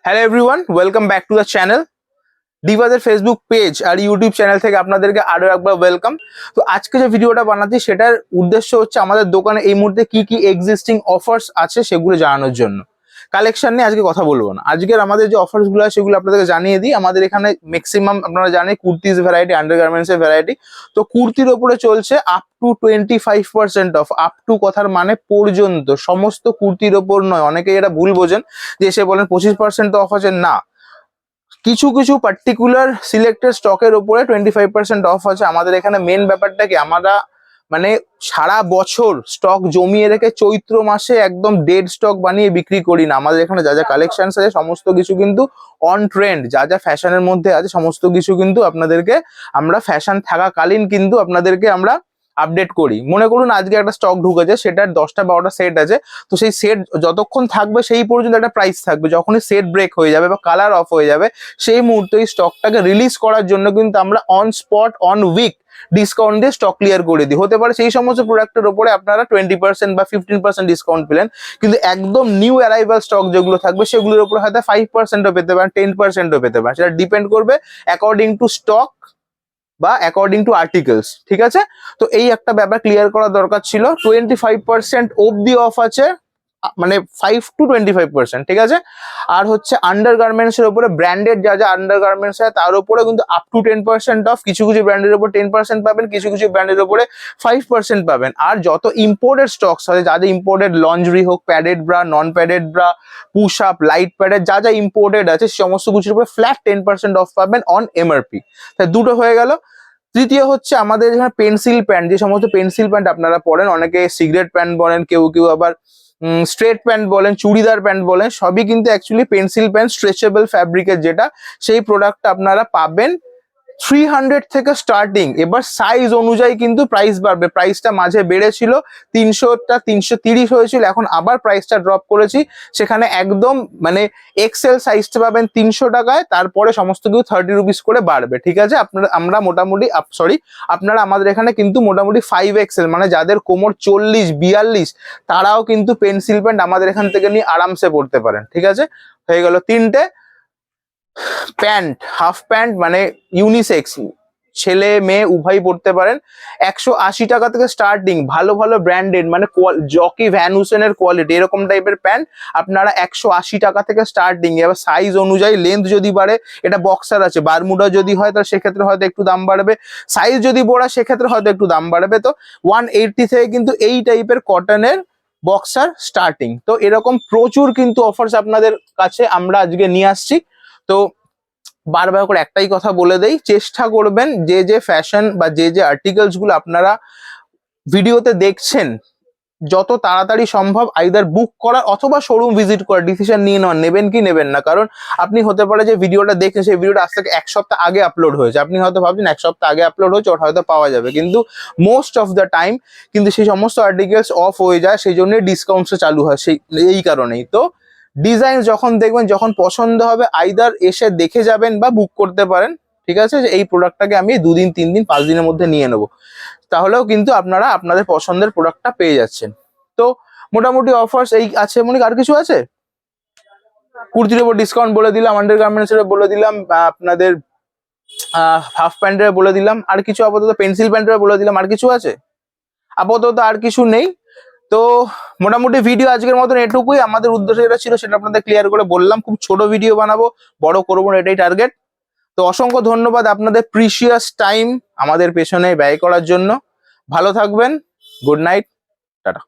Hello everyone, welcome back to the channel. ডিভাসের Facebook page আর YouTube channel থেকে আপনাদেরকে আরো একবার ওয়েলকাম। তো আজকে যে ভিডিওটা বানাচ্ছি সেটার উদ্দেশ্য হচ্ছে আমাদের দোকানে এই মুহূর্তে কি কি এক্সিস্টিং অফার্স আছে সেগুলো জানানোর জন্য। কালেকশন নিয়ে আজকে কথা বলবো না, আজকের আমাদের যে অফার্স গুলো আছে সেগুলো আপনাদেরকে জানিয়ে দিই। আমাদের এখানে ম্যাক্সিমাম আপনারা জানেন কুর্তিজ ভ্যারাইটি, আন্ডারগার্মেন্টস এর ভ্যারাইটি। তো কুর্তির ওপরে চলছে up to 25% of. Up to কথার মানে পর্যন্ত, সমস্ত কুর্তির ওপর নয়। অনেকে এটা ভুল বোঝেন যে এসে বলেন 25% অফ আছে, না। কিছু কিছু পার্টিকুলার সিলেক্টেড স্টকের উপরে 25% অফ আছে। আমাদের এখানে মেন ব্যাপারটা কি, আমরা মানে সারা বছর স্টক জমিয়ে রেখে চৈত্র মাসে একদম ডেড স্টক বানিয়ে বিক্রি করি না। আমাদের এখানে যা যা কালেকশন আছে সমস্ত কিছু কিন্তু অন ট্রেন্ড, যা যা ফ্যাশনের মধ্যে আছে সমস্ত কিছু কিন্তু আপনাদেরকে আমরা ফ্যাশন থাকাকালীন কিন্তু আপনাদেরকে আমরা আপডেট করি। মনে করুন আজকে একটা স্টক ঢুকেছে, সেটার 10টা-12টা সেট আছে, তো সেই সেট যতক্ষণ থাকবে সেই পর্যন্ত একটা প্রাইস থাকবে। যখনই সেট ব্রেক হয়ে যাবে বা কালার অফ হয়ে যাবে সেই মুহূর্তে এই স্টকটাকে রিলিজ করার জন্য কিন্তু আমরা on spot on week discount দিয়ে স্টক ক্লিয়ার করে দিই। হতে পারে সেই সমস্ত প্রোডাক্টের উপরে আপনারা 20% বা 15% ডিসকাউন্ট পেলেন, কিন্তু একদম নিউ অ্যারাইভাল স্টক যেগুলো থাকবে সেগুলোর উপরে হয়তো 5%ও পেতে পারেন, 10%ও পেতে পারেন। সেটা ডিপেন্ড করবে অ্যাকর্ডিং টু স্টক বা অ্যাকর্ডিং টু আর্টিকেলস, ঠিক আছে? তো এই একটা ব্যাপার ক্লিয়ার করা দরকার ছিল। 25% অবধি অফ আছে, মানে 5 to 25%, ঠিক আছে? আর হচ্ছে আন্ডারগার্মেন্টস এর উপরে ব্র্যান্ডেড যা যা আন্ডারগার্মেন্টস আছে তার উপরে কিন্তু আপ টু 10% অফ। কিছু কিছু ব্র্যান্ডের উপর 10% পাবেন, কিছু কিছু ব্র্যান্ডের উপরে 5% পাবেন। আর যত ইম্পোর্টেড স্টকস আছে, যাদের ইম্পোর্টেড লঞ্জরি হোক, প্যাডেড ব্রা, নন padded bra, push up, light padded, যা যা ইম্পোর্টেড আছে সমস্ত কিছুর উপরে ফ্ল্যাট 10% অফ পাবেন অন এমআরপি। তাই দুটো হয়ে গেল। তৃতীয় হচ্ছে আমাদের এখানে পেন্সিল প্যান্ট, যে সমস্ত পেন্সিল প্যান্ট আপনারা পরেন, অনেকে সিগারেট প্যান্ট বলেন, কেউ কেউ আবার স্ট্রেট প্যান্ট বলেন, চুড়িদার প্যান্ট বলেন, সবই কিন্তু অ্যাকচুয়ালি পেন্সিল প্যান্ট স্ট্রেচেবল ফ্যাব্রিকের, যেটা সেই প্রোডাক্টটা আপনারা পাবেন 300 থেকে স্টার্টিং। এবার সাইজ অনুযায়ী কিন্তু প্রাইস বাড়বে। প্রাইসটা মাঝে বেড়েছিল, 300টা 330 হয়েছিল, এখন আবার প্রাইসটা ড্রপ করেছি। সেখানে একদম মানে এক্সেল সাইজটা পাবেন 300 টাকায়, তারপরে সমস্ত কিছু 30 রুপিস করে বাড়বে, ঠিক আছে? আমরা মোটামুটি আপনারা আমাদের এখানে কিন্তু মোটামুটি 5XL, মানে যাদের কোমর 40-42, তারাও কিন্তু পেন্সিল প্যান্ট আমাদের এখান থেকে নিয়ে আরামসে পড়তে পারেন, ঠিক আছে? হয়ে গেল তিনটে। প্যান্ট, হাফ প্যান্ট মানে ইউনিসেক্স, ছেলে মেয়ে উভয় পড়তে পারেন। 180 টাকা থেকে স্টার্টিং, ভালো ভালো ব্র্যান্ডেড মানে জকি ভ্যান হুসেনের কোয়ালিটি, এরকম টাইপের প্যান্ট আপনারা 180 টাকা থেকে স্টার্টিং। এবার সাইজ অনুযায়ী লেন্থ যদি বাড়ে, এটা বক্সার আছে, বারমুডা যদি হয় তাহলে সেক্ষেত্রে হয়তো একটু দাম বাড়বে, সাইজ যদি বড় সেক্ষেত্রে হয়তো একটু দাম বাড়বে। তো 180 থেকে কিন্তু এই টাইপের কটনের বক্সার স্টার্টিং। তো এরকম প্রচুর কিন্তু অফার্স আপনাদের কাছে আমরা আজকে নিয়ে আসছি। তো বারবার করে একটাই কথা বলে দেই, চেষ্টা করবেন যে যে ফ্যাশন বা যে যে আর্টিকেলস গুলো আপনারা ভিডিওতে দেখছেন যত তাড়াতাড়ি সম্ভব আইদার বুক করার অথবা শোরুম ভিজিট করার ডিসিশন নিয়ে নেওয়ার, নেবেন কি নেবেন না। কারণ আপনি হতে পারে যে ভিডিওটা দেখছেন সেই ভিডিওটা আজ থেকে 1 সপ্তাহ আগে আপলোড হয়েছে, আপনি হয়তো ভাবছেন 1 সপ্তাহ আগে আপলোড হয়েছে ওটা হয়তো পাওয়া যাবে, কিন্তু মোস্ট অফ দ্য টাইম কিন্তু সেই সমস্ত আর্টিকেলস অফ হয়ে যায়, সেই জন্য ডিসকাউন্টস চালু হয় এই কারণেই। তো ডিজাইন যখন দেখবেন, যখন পছন্দ হবে, আইদার এসে দেখে যাবেন বা বুক করতে পারেন, ঠিক আছে? যে এই প্রোডাক্টটাকে আমি 2 দিন 3 দিন 5 দিনের মধ্যে নিয়ে নেবো, তাহলেও কিন্তু আপনারা আপনাদের পছন্দের প্রোডাক্টটা পেয়ে যাচ্ছেন। তো মোটামুটি অফার্স এই আছে। মনে আর কিছু আছে? কুর্তির উপর ডিসকাউন্ট বলে দিলাম, আন্ডারগার্মেন্টস এর বলে দিলাম, আপনাদের হাফ প্যান্টের বলে দিলাম, আর কিছু আপাতত পেন্সিল প্যান্টের বলে দিলাম, আর কিছু আছে? আপাতত আর কিছু নেই। তো মোটামুটি ভিডিও আজকের মতন এটুকুই। আমাদের উদ্দেশ্য যেটা ছিল সেটা আপনাদের ক্লিয়ার করে বললাম। খুব ছোট ভিডিও বানাবো, বড় করবো না, এটাই টার্গেট। তো অসংখ্য ধন্যবাদ আপনাদের প্রিশিয়াস টাইম আমাদের পেছনে ব্যয় করার জন্য। ভালো থাকবেন, গুড নাইট, টাটা।